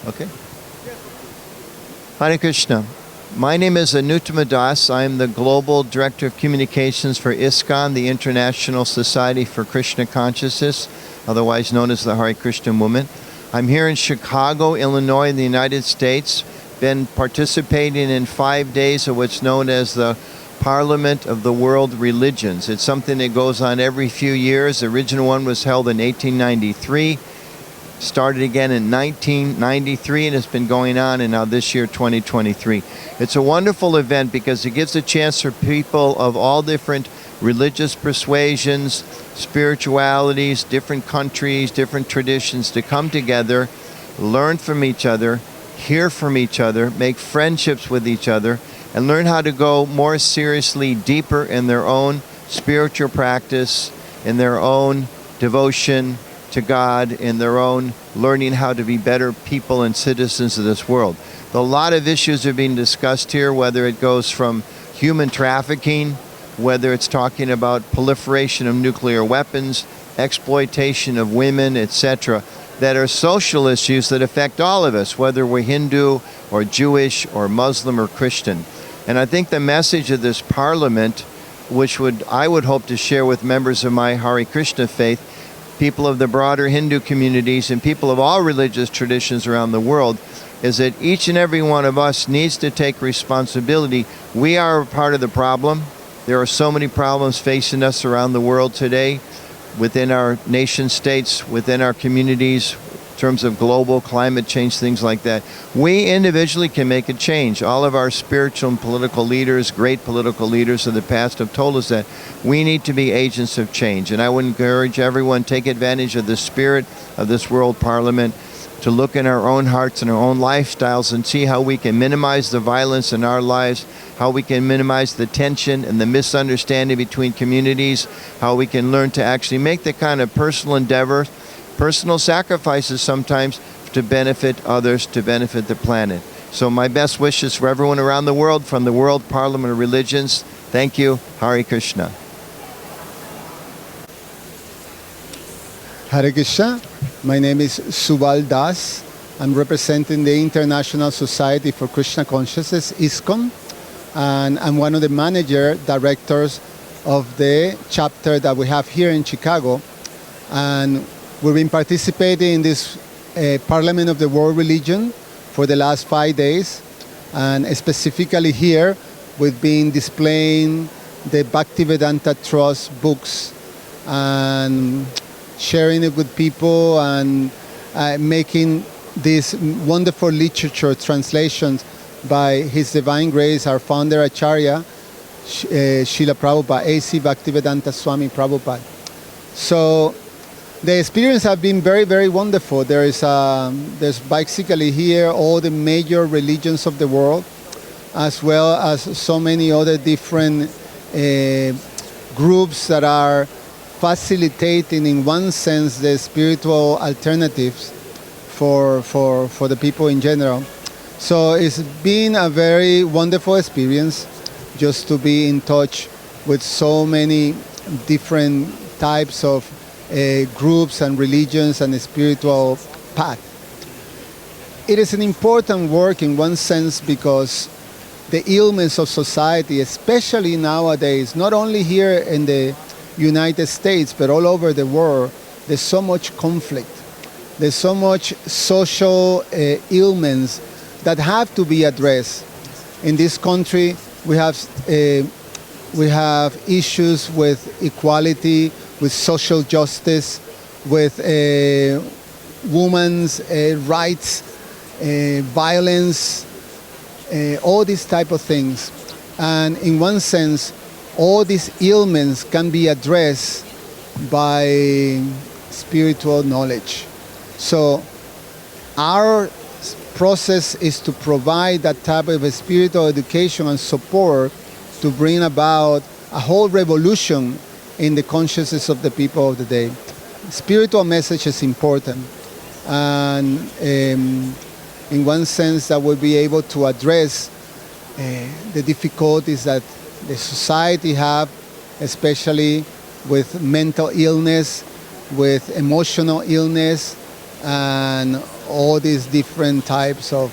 Okay. Hare Krishna. My name is Anutam Prabhu. I am the Global Director of Communications for ISKCON, the International Society for Krishna Consciousness, otherwise known as the Hare Krishna Movement. I'm here in Chicago, Illinois, in the United States. Been participating in 5 days of what's known as the Parliament of the World Religions. It's something that goes on every few years. The original one was held in 1893. Started again in 1993 and it's been going on, and now this year 2023. It's a wonderful event because it gives a chance for people of all different religious persuasions, spiritualities, different countries, different traditions to come together, learn from each other, hear from each other, make friendships with each other, and learn how to go more seriously deeper in their own spiritual practice, in their own devotion to God, in their own learning how to be better people and citizens of this world. A lot of issues are being discussed here, whether it goes from human trafficking, whether it's talking about proliferation of nuclear weapons, exploitation of women, etc., that are social issues that affect all of us, whether we're Hindu or Jewish or Muslim or Christian. And I think the message of this parliament, which I would hope to share with members of my Hare Krishna faith, people of the broader Hindu communities, and people of all religious traditions around the world, is that each and every one of us needs to take responsibility. We are a part of the problem. There are so many problems facing us around the world today, within our nation states, within our communities, in terms of global climate change, things like that. We individually can make a change. All of our spiritual and political leaders, great political leaders of the past, have told us that we need to be agents of change. And I would encourage everyone to take advantage of the spirit of this World Parliament, to look in our own hearts and our own lifestyles and see how we can minimize the violence in our lives, how we can minimize the tension and the misunderstanding between communities, how we can learn to actually make the kind of personal endeavor, personal sacrifices sometimes, to benefit others, to benefit the planet. So my best wishes for everyone around the world from the World Parliament of Religions. Thank you. Hare Krishna. Hare Krishna. My name is Subal Das. I'm representing the International Society for Krishna Consciousness, ISKCON, and I'm one of the directors of the chapter that we have here in Chicago. And we've been participating in this Parliament of the World Religion for the last 5 days. And specifically here, we've been displaying the Bhaktivedanta Trust books and sharing it with people, and making these wonderful literature translations by His Divine Grace, our founder Acharya, Srila Prabhupada, A.C. Bhaktivedanta Swami Prabhupada. So the experience has been very, very wonderful. There's basically here all the major religions of the world, as well as so many other different groups that are facilitating, in one sense, the spiritual alternatives for the people in general. So it's been a very wonderful experience just to be in touch with so many different types of groups and religions and spiritual path. It is an important work in one sense because the illness of society, especially nowadays, not only here in the United States, but all over the world, there's so much conflict. There's so much social ailments that have to be addressed. In this country, we have issues with equality, with social justice, with women's rights, violence, all these type of things. And in one sense, all these ailments can be addressed by spiritual knowledge. So our process is to provide that type of spiritual education and support to bring about a whole revolution in the consciousness of the people of the day. Spiritual message is important, and in one sense that will be able to address the difficulties that the society have, especially with mental illness, with emotional illness, and all these different types of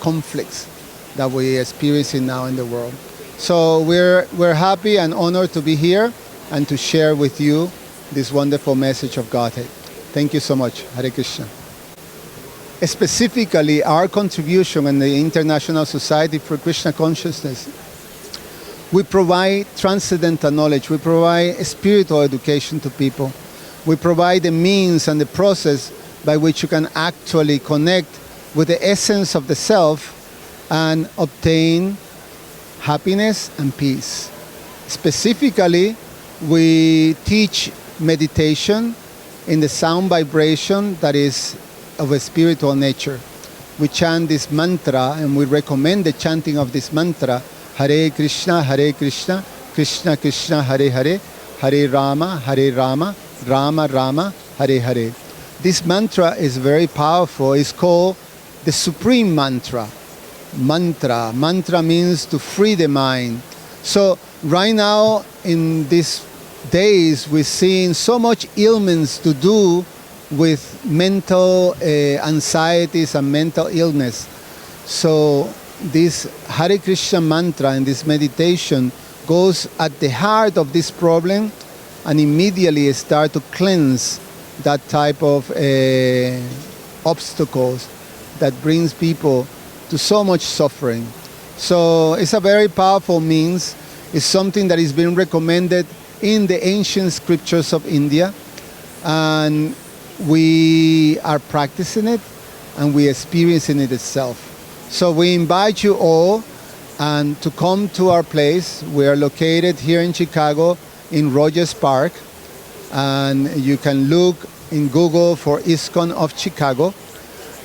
conflicts that we're experiencing now in the world. So we're happy and honored to be here and to share with you this wonderful message of Godhead. Thank you so much. Hare Krishna. Specifically, our contribution in the International Society for Krishna Consciousness, we provide transcendental knowledge. We provide spiritual education to people. We provide the means and the process by which you can actually connect with the essence of the self and obtain happiness and peace. Specifically, we teach meditation in the sound vibration that is of a spiritual nature. We chant this mantra, and we recommend the chanting of this mantra, Hare Krishna, Krishna Krishna, Hare Hare, Hare Rama, Rama Rama, Hare Hare. This mantra is very powerful. It's called the supreme mantra. Mantra means to free the mind. So right now in these days we're seeing so much ailments to do with mental anxieties and mental illness. So this Hare Krishna mantra and this meditation goes at the heart of this problem and immediately start to cleanse that type of obstacles that brings people to so much suffering. So it's a very powerful means. It's something that is being recommended in the ancient scriptures of India, and we are practicing it and we are experiencing it itself. So we invite you all and to come to our place. We are located here in Chicago in Rogers Park, and you can look in Google for ISKCON of Chicago.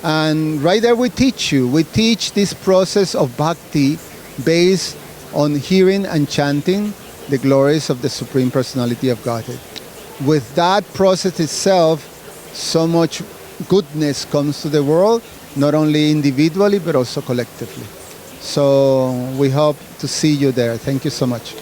And right there we teach you. We teach this process of bhakti based on hearing and chanting the glories of the Supreme Personality of Godhead. With that process itself, so much goodness comes to the world, not only individually but also collectively. So we hope to see you there. Thank you so much.